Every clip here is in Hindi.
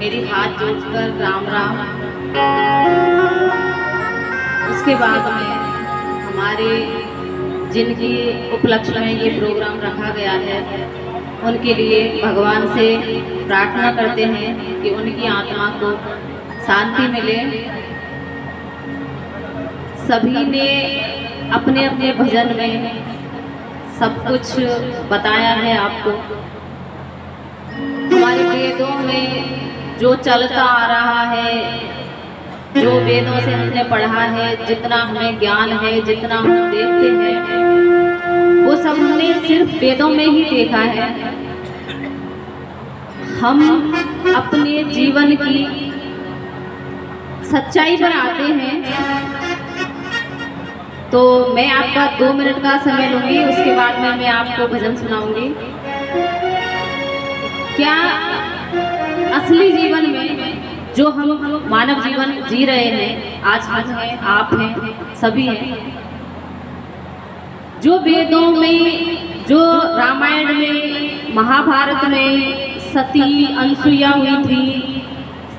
मेरी हाथ जोड़कर राम राम। उसके बाद में हमारे जिनकी उपलक्ष्य में ये प्रोग्राम रखा गया है उनके लिए भगवान से प्रार्थना करते हैं कि उनकी आत्मा को शांति मिले। सभी ने अपने अपने भजन में सब कुछ बताया है आपको। हमारे वेदों में जो चलता आ रहा है, जो वेदों से हमने पढ़ा है, जितना हमें ज्ञान है, जितना हम देखते हैं, वो सब हमने सिर्फ वेदों में ही देखा है। हम अपने जीवन की सच्चाई पर आते हैं तो मैं आपका 2 मिनट का समय लूंगी, उसके बाद में मैं आपको भजन सुनाऊंगी। क्या असली जीवन में जो हम मानव जीवन जी रहे हैं, आज हम हैं, आप हैं, सभी हैं, जो वेदों में, जो रामायण में, महाभारत में सती अनसुईया हुई थी,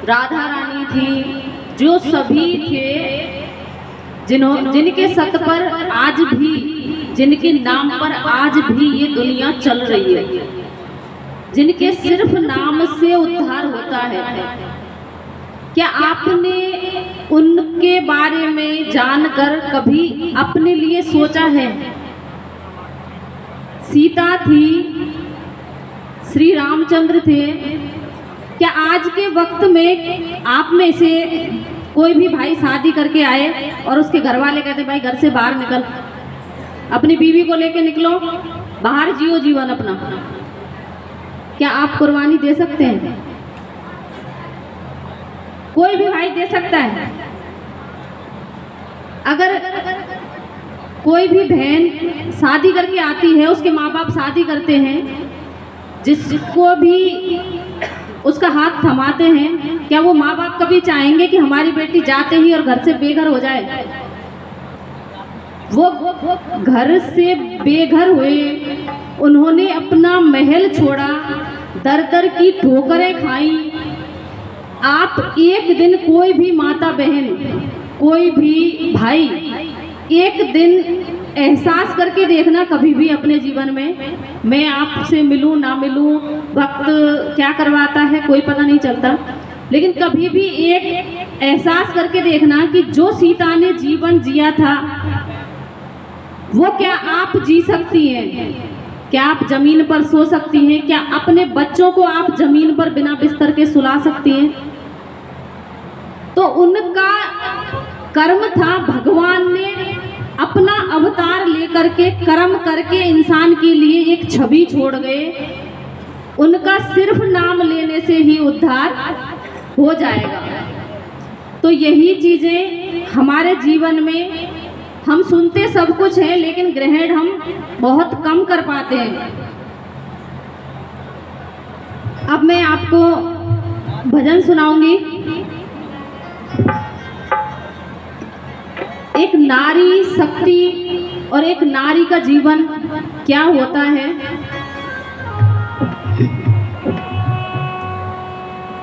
राधा रानी थी, जो सभी थे जिनके सत पर आज भी, जिनके नाम पर आज भी ये दुनिया चल रही है, जिनके सिर्फ नाम से उद्धार होता है, क्या आपने उनके बारे में जानकर कभी अपने लिए सोचा है? सीता थी, श्री रामचंद्र थे। क्या आज के वक्त में आप में से कोई भी भाई शादी करके आए और उसके घर वाले कहते भाई घर से बाहर निकल, अपनी बीवी को लेके निकलो, बाहर जियो जीवन अपना, क्या आप कुर्बानी दे सकते हैं? कोई भी भाई दे सकता है। अगर कोई भी बहन शादी करके आती है, उसके माँ बाप शादी करते हैं, जिसको भी उसका हाथ थमाते हैं, क्या वो माँ बाप कभी चाहेंगे कि हमारी बेटी जाते ही और घर से बेघर हो जाए? वो घर से बेघर हुए, उन्होंने अपना महल छोड़ा, दर दर की ठोकरें खाई। आप एक दिन, कोई भी माता बहन, कोई भी भाई, एक दिन एहसास करके देखना कभी भी अपने जीवन में, मैं आपसे मिलूं ना मिलूं, वक्त क्या करवाता है कोई पता नहीं चलता, लेकिन कभी भी एक एहसास करके देखना कि जो सीता ने जीवन जिया था वो क्या आप जी सकती हैं? क्या आप जमीन पर सो सकती हैं? क्या अपने बच्चों को आप जमीन पर बिना बिस्तर के सुला सकती हैं? तो उनका कर्म था, भगवान ने अपना अवतार लेकर के कर्म करके इंसान के लिए एक छवि छोड़ गए। उनका सिर्फ नाम लेने से ही उद्धार हो जाएगा। तो यही चीजें हमारे जीवन में, हम सुनते सब कुछ है लेकिन ग्रहण हम बहुत कम कर पाते हैं। अब मैं आपको भजन सुनाऊंगी। एक नारी शक्ति और एक नारी का जीवन क्या होता है।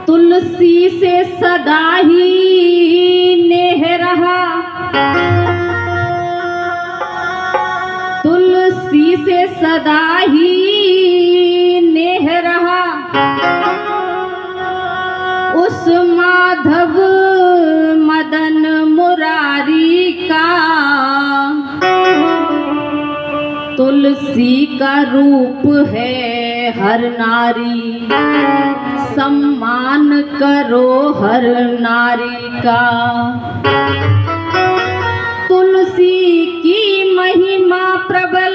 तुलसी से सदा ही नेह रहा, तुलसी से सदा ही नेह रहा, उस माधव मदन मुरारी का, तुलसी का रूप है हर नारी, सम्मान करो हर नारी का। तुलसी की महिमा प्रबल,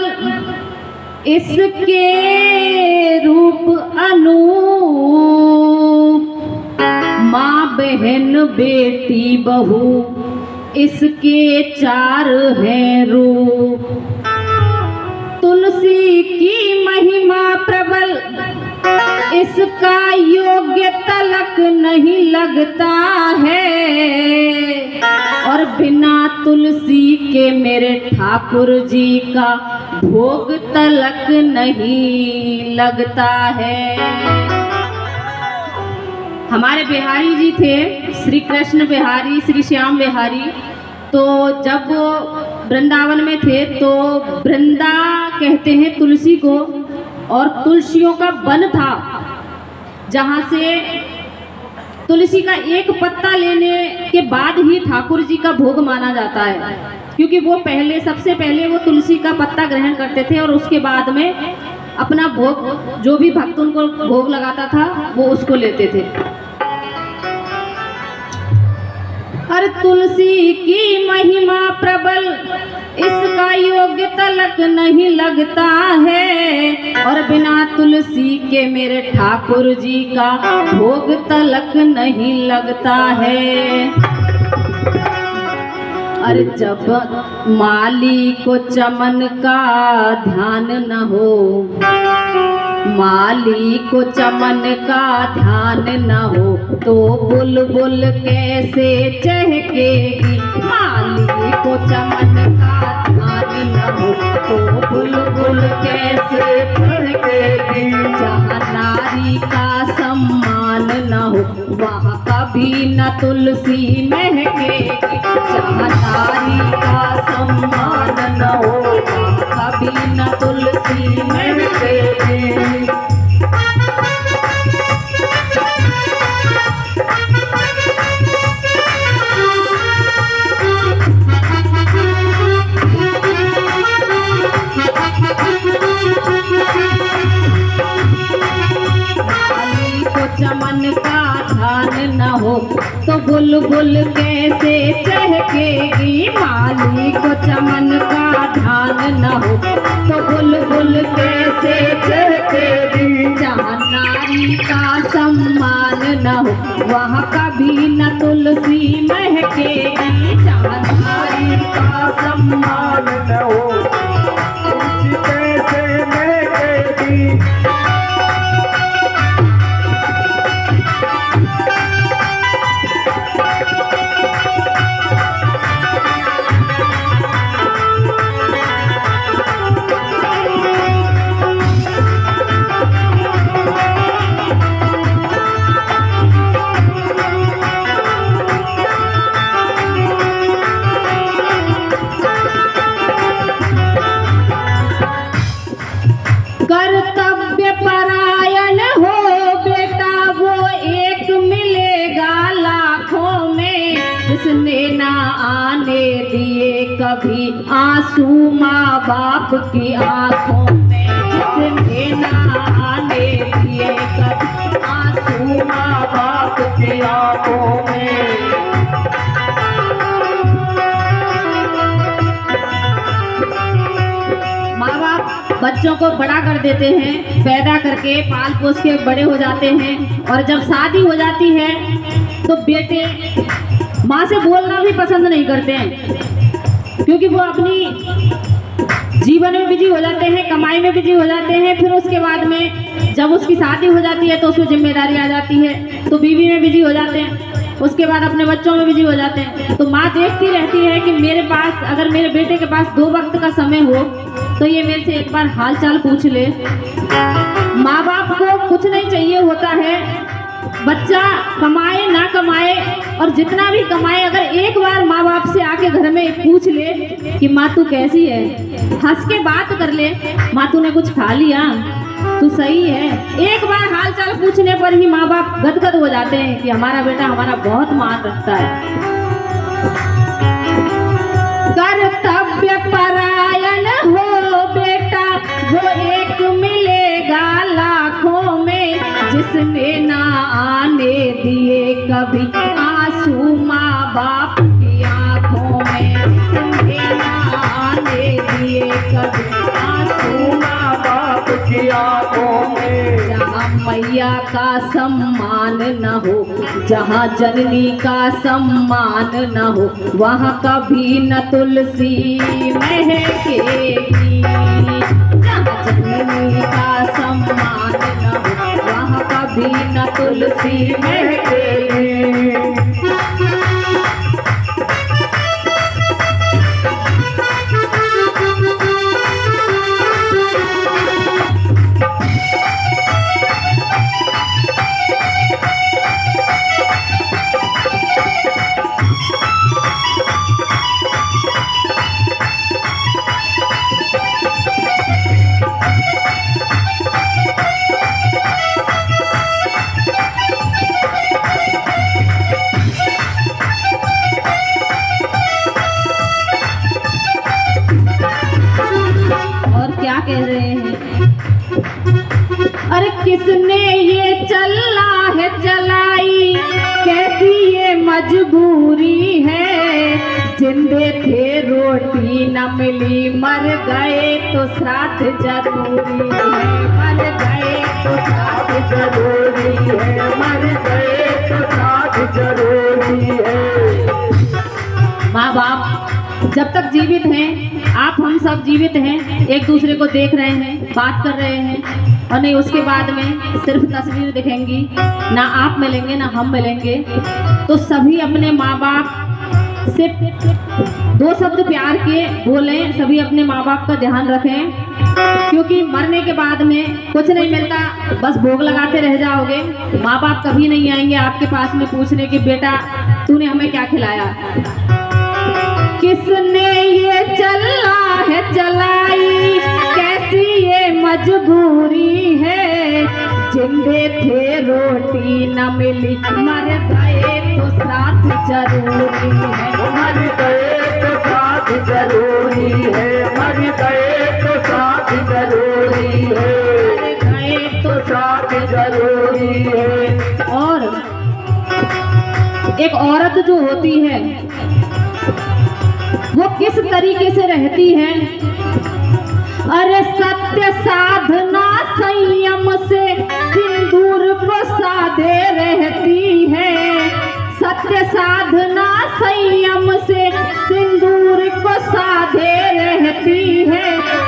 इसके रूप अनूप, माँ बहन बेटी बहू इसके 4 हैं रूप। तुलसी की महिमा प्रबल, इसका योग्य तलक नहीं लगता है, और बिना तुलसी के मेरे ठाकुर जी का भोग तलक नहीं लगता है। हमारे बिहारी जी थे, श्री कृष्ण बिहारी, श्री श्याम बिहारी। तो जब वो वृंदावन में थे तो वृंदा कहते हैं तुलसी को, और तुलसियों का वन था जहाँ से तुलसी का एक पत्ता लेने के बाद ही ठाकुर जी का भोग माना जाता है, क्योंकि वो पहले, सबसे पहले वो तुलसी का पत्ता ग्रहण करते थे और उसके बाद में अपना भोग, जो भी भक्त उनको भोग लगाता था वो उसको लेते थे। हर तुलसी की महिमा प्रबल, इसका योग्य तलक नहीं लगता है, और बिना तुलसी के मेरे ठाकुर जी का भोग तलक नहीं लगता है। अरे जब माली को चमन का ध्यान न हो, माली को चमन का ध्यान न हो, तो बुलबुल कैसे चहकेगी। माली को चमन का ध्यान न हो तो बुलबुल कैसे चहकेगी। जहाँ नारी का सम्मान न हो वहाँ कभी न तुलसी महकेगी। जहाँ नारी का सम्मान न हो वहाँ कभी न तुलसी महकेगी। चमन का ध्यान न हो तो बुलबुल कैसे चहकेगी। माली को चमन का ध्यान न हो तो बुलबुल कैसे चहकेगी। जहाँ नारी का सम्मान न हो वहाँ कभी न तुलसी महकेगी। जहाँ नारी का सम्मान न हो तुलसी कैसे महकेगी। कर्तव्य परायण हो बेटा वो एक मिलेगा लाखों में, जिसने ना आने दिए कभी आंसू माँ बाप की आंखों में। जिसने ना आने दिए कभी आंसू माँ बाप की आंखों में। बच्चों को बड़ा कर देते हैं, पैदा करके पाल पोस के बड़े हो जाते हैं, और जब शादी हो जाती है तो बेटे माँ से बोलना भी पसंद नहीं करते हैं, क्योंकि वो अपनी जीवन में बिजी हो जाते हैं, कमाई में बिजी हो जाते हैं। फिर उसके बाद में जब उसकी शादी हो जाती है तो उसमें जिम्मेदारी आ जाती है, तो बीवी में बिजी हो जाते हैं, उसके बाद अपने बच्चों में बिजी हो जाते हैं। तो माँ देखती रहती है कि मेरे पास, अगर मेरे बेटे के पास 2 वक्त का समय हो तो ये मेरे से एक बार हाल चाल पूछ ले। माँ बाप को कुछ नहीं चाहिए होता है, बच्चा कमाए ना कमाए और जितना भी कमाए, अगर एक बार माँ बाप से आके घर में पूछ ले कि माँ तू कैसी है, हंस के बात कर ले, माँ तूने कुछ खा लिया, तू सही है, एक बार हाल चाल पूछने पर ही माँ बाप गदगद हो जाते हैं कि हमारा बेटा हमारा बहुत मान रखता है। कर्तव्य परायण हो बेटा वो एक मिलेगा लाखों में, जिसने ना आने दिए कभी आंसू माँ बाप की आंखों में। जिसने ना आने दिए कभी आंसू माँ बाप की आंखों में। जहाँ मैया का सम्मान न हो, जहाँ जननी का सम्मान न हो, वहाँ कभी न तुलसी महकेगी। जहाँ जननी का सम्मान न हो वहाँ कभी न तुलसी महकेगी। मजबूरी है, जिंदे थे रोटी न मिली, मर गए तो श्राद्ध जरूरी है, मर गए तो श्राद्ध जरूरी है, मर गए तो श्राद्ध जरूरी है। माँ बाप जब तक जीवित हैं, आप हम सब जीवित हैं, एक दूसरे को देख रहे हैं, बात कर रहे हैं, और नहीं उसके बाद में सिर्फ तस्वीर दिखेंगी, ना आप मिलेंगे ना हम मिलेंगे, तो सभी अपने माँ बाप से 2 शब्द प्यार के बोलें, सभी अपने माँ बाप का ध्यान रखें, क्योंकि मरने के बाद में कुछ नहीं मिलता, बस भोग लगाते रह जाओगे। माँ बाप कभी नहीं आएंगे आपके पास में पूछने कि बेटा तूने हमें क्या खिलाया, किसने ये चला है चलाई, कैसी ये मजबूरी है, जिंदे थे रोटी न मिली, मर गए तो श्राद्ध जरूरी है, मर गए तो श्राद्ध जरूरी है, मर गए तो श्राद्ध जरूरी है, मर गए तो श्राद्ध जरूरी है। और एक औरत जो होती है वो किस तरीके से रहती है, अरे सत्य साधना संयम से सिंदूर को साधे रहती है, सत्य साधना संयम से सिंदूर को साधे रहती है,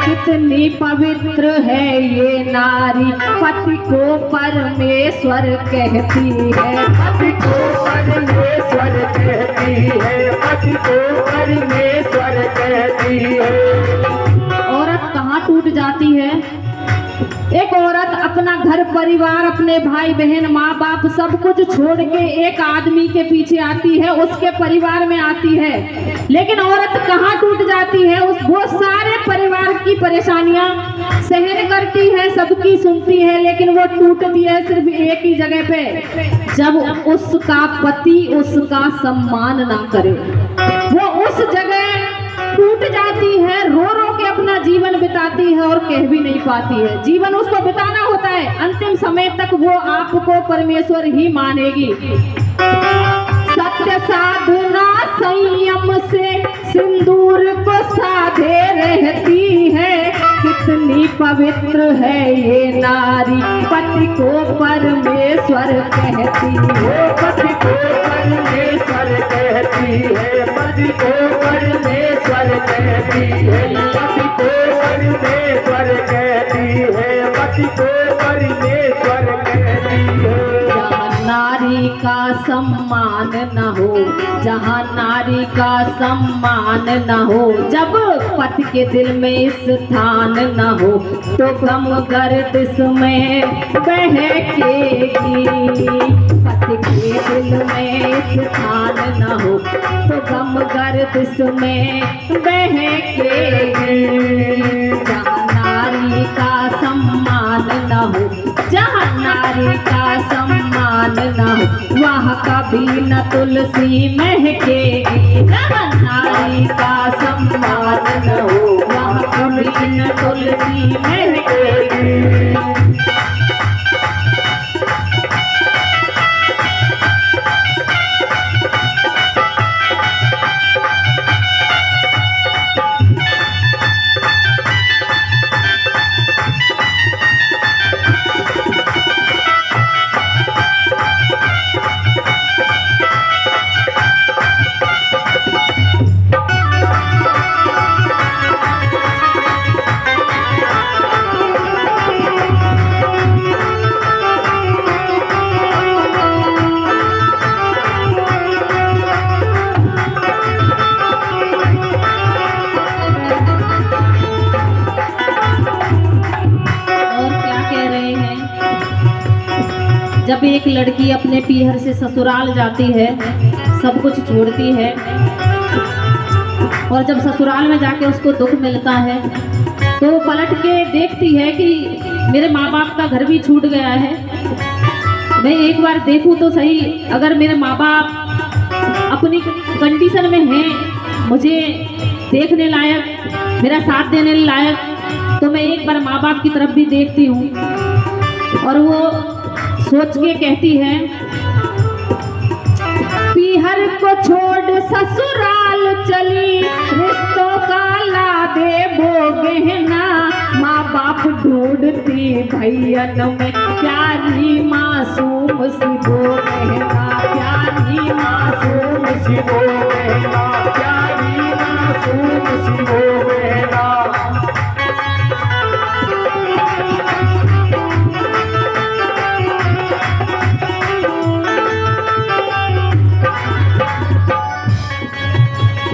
कितनी पवित्र है ये नारी, पति को परमेश्वर कहती है, पति को परमेश्वर कहती है, पति को परमेश्वर कहती है। औरत कहाँ टूट जाती है, एक औरत अपना घर परिवार, अपने भाई बहन, माँ बाप सब कुछ छोड़ के एक आदमी के पीछे आती है, उसके परिवार में आती है, लेकिन औरत कहाँ टूट जाती है, वो सारे परिवार की परेशानियां सहन करती है, सबकी सुनती है, लेकिन वो टूटती है सिर्फ एक ही जगह पे, जब उसका पति उसका सम्मान ना करे, वो उस जगह टूट जाती है, रो रो के अपना जीवन बिताती है और कह भी नहीं पाती है। जीवन उसको बिताना होता है, अंतिम समय तक वो आपको परमेश्वर ही मानेगी। सत्य साधना संयम से सिंदूर को साधे रहती है, कितनी पवित्र है ये नारी, पति को परमेश्वर कहती है, पति को परमेश्वर कहती है, पति को परमेश्वर कहती है, पति को परमेश्वर कहती है, पति को परमेश्वर कहती है। जहाँ नारी का सम्मान न हो, जहाँ नारी का सम्मान न हो, जब पति के दिल में स्थान न हो, तो गम गर्दिश में बहकेगी, पति के दिल में स्थान न हो, तो गम गर्दिश में बहकेगी। जहाँ नारी का सम्मान न हो, जहाँ नारी का सम्मान न हो, वहाँ कभी न तुलसी महकेगी, जहाँ नारी का सम्मान न हो, वहाँ कभी न तुलसी महकेगी। जब एक लड़की अपने पीहर से ससुराल जाती है, सब कुछ छोड़ती है, और जब ससुराल में जाके उसको दुख मिलता है, तो वो पलट के देखती है कि मेरे माँ बाप का घर भी छूट गया है, मैं एक बार देखूं तो सही, अगर मेरे माँ बाप अपनी कंडीशन में हैं, मुझे देखने लायक, मेरा साथ देने लायक, तो मैं एक बार माँ बाप की तरफ भी देखती हूँ। और वो सोच के कहती है, पीहर को छोड़ ससुराल चली, रिश्तों का लादे वो गहना, माँ बाप ढूंढती भैयन में प्यारी मासूम सी वो गहना, प्यारी मासूम सी वो गहना, प्यारी मासूम सी वो गहना।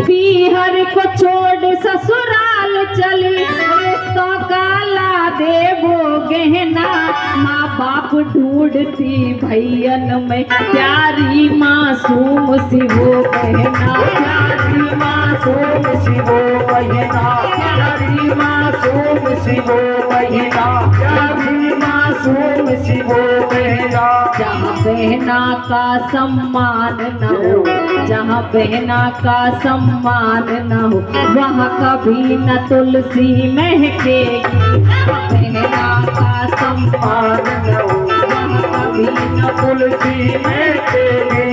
पीहर को छोड़ ससुराल चली, रिश्तों का लादे वो गहना, माँ बाप ढूंढती भैयन में प्यारी मासूम सी वो गहना, प्यारी मासूम सी वो गहना, प्यारी मासूम सी वो गहना, प्यारी मासूम सी वो गहना। जहाँ बहना का सम्मान न हो, जहाँ बहना का सम्मान न हो, वहाँ कभी न तुलसी महकेगी, बहना का सम्मान न हो, वहाँ कभी न तुलसी महकेगी।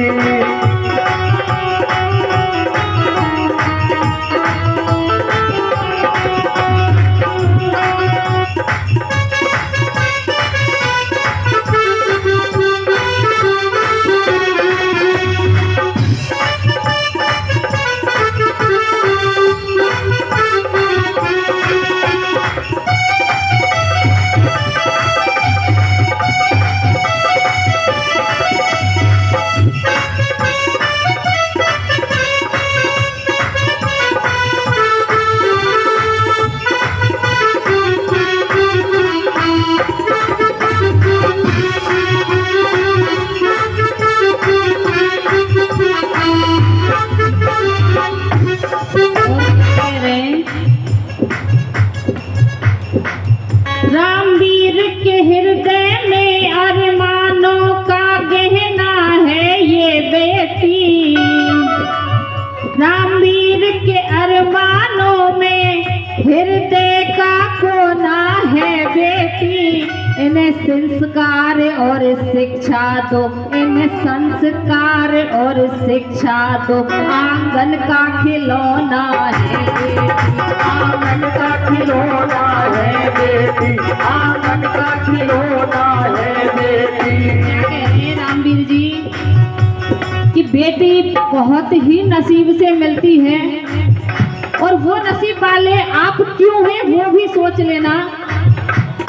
रामवीर के हृदय में अरमानों का गहना है ये बेटी, रामवीर के अरमानों में हृदय का कोना है बेटी। इन्हें संस्कार और शिक्षा दो, इन्हें संस्कार और शिक्षा दो, आंगन का खिलौना है बेटी, आंगन का खिलौना है बेटी, आंगन का खिलौना है बेटी। क्या कह रहे हैं रामवीर जी कि बेटी बहुत ही नसीब से मिलती है, और वो नसीब वाले आप क्यों हैं वो भी सोच लेना।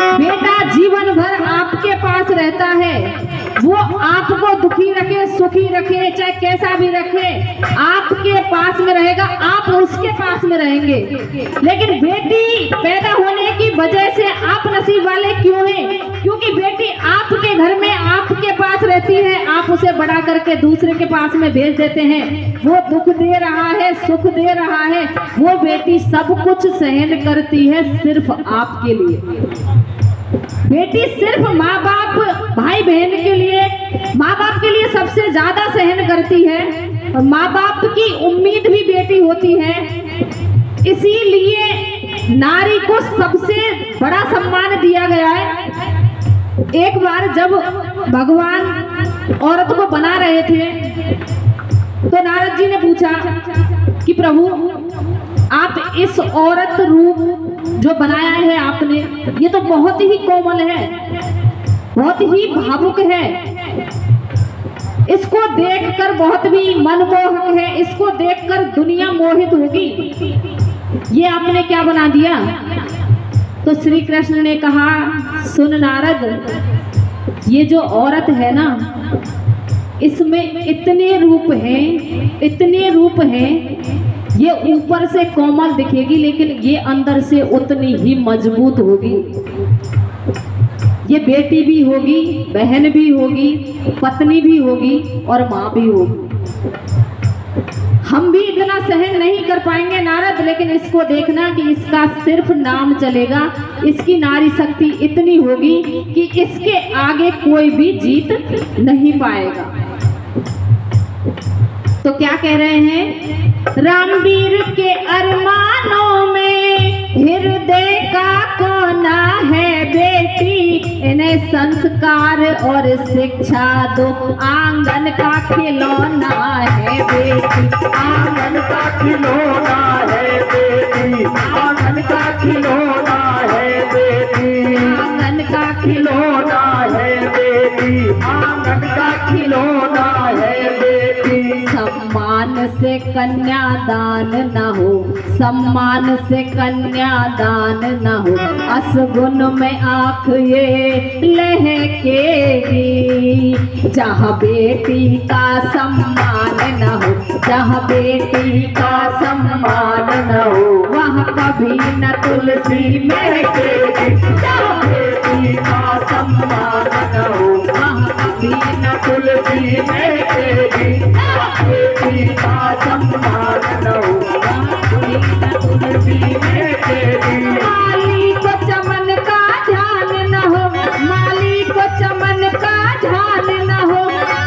बेटा जीवन भर आपके पास रहता है, वो आपको दुखी रखे सुखी रखे चाहे कैसा भी रखे, आपके पास में रहेगा, आप उसके पास में रहेंगे। लेकिन बेटी पैदा होने की वजह से आप नसीब वाले क्यों हैं? क्योंकि बेटी आपके घर में आपके पास रहती है, आप उसे बड़ा करके दूसरे के पास में भेज देते हैं। वो दुख दे रहा है सुख दे रहा है, वो बेटी सब कुछ सहन करती है सिर्फ आपके लिए। बेटी सिर्फ माँ बाप भाई बहन के लिए, माँ बाप के लिए सबसे ज्यादा सहन करती है, और माँ बाप की उम्मीद भी बेटी होती है। इसीलिए नारी को सबसे बड़ा सम्मान दिया गया है। एक बार जब भगवान औरत को बना रहे थे तो नारद जी ने पूछा कि प्रभु आप इस औरत रूप जो बनाया है आपने, ये तो बहुत ही कोमल है, बहुत ही भावुक है, इसको देखकर बहुत भी मनमोहक है, इसको देखकर दुनिया मोहित होगी, ये आपने क्या बना दिया? तो श्री कृष्ण ने कहा सुन नारद, ये जो औरत है ना, इसमें इतने रूप हैं, इतने रूप हैं, ये ऊपर से कोमल दिखेगी लेकिन ये अंदर से उतनी ही मजबूत होगी। ये बेटी भी होगी, बहन भी होगी, पत्नी भी होगी और माँ भी होगी। हम भी इतना सहन नहीं कर पाएंगे नारद, लेकिन इसको देखना कि इसका सिर्फ नाम चलेगा, इसकी नारी शक्ति इतनी होगी कि इसके आगे कोई भी जीत नहीं पाएगा। तो क्या कह रहे हैं? रामवीर के अरमानों में हृदय का कोना है बेटी, इन्हें संस्कार और शिक्षा दो। आंगन का खिलौना है बेटी, आंगन का खिलौना है बेटी, आंगन का खिलौना है बेटी, आंगन का खिलौना है बेटी, आंगन का खिलौना है बेटी। सम्मान से कन्यादान न हो, सम्मान से कन्यादान न हो, असगुन में आँख ये लहकेगी। जहाँ बेटी का सम्मान न हो, जहाँ बेटी का सम्मान न हो, वहाँ कभी न तुलसी महकेगी। जहाँ बेटी का सम्मान न हो, वहाँ कभी न तुलसी महकेगी। जहाँ बेटी का सम्मान न हो, तुलसी महकेगी। माली को चमन का ध्यान न हो, माली को चमन का ध्यान न हो,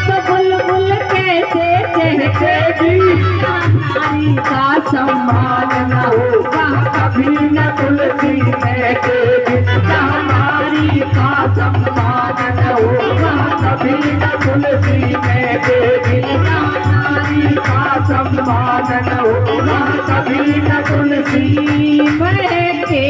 तो बुलबुल कैसे चहकेगी। नारी का सम्मान न हो, वहाँ कभी न तुलसी महकेगी। जहाँ नारी का सम्मान न हो, वहाँ कभी न तुलसी महकेगी। जहाँ नारी का सम्मान न हो, वहाँ कभी न तुलसी महके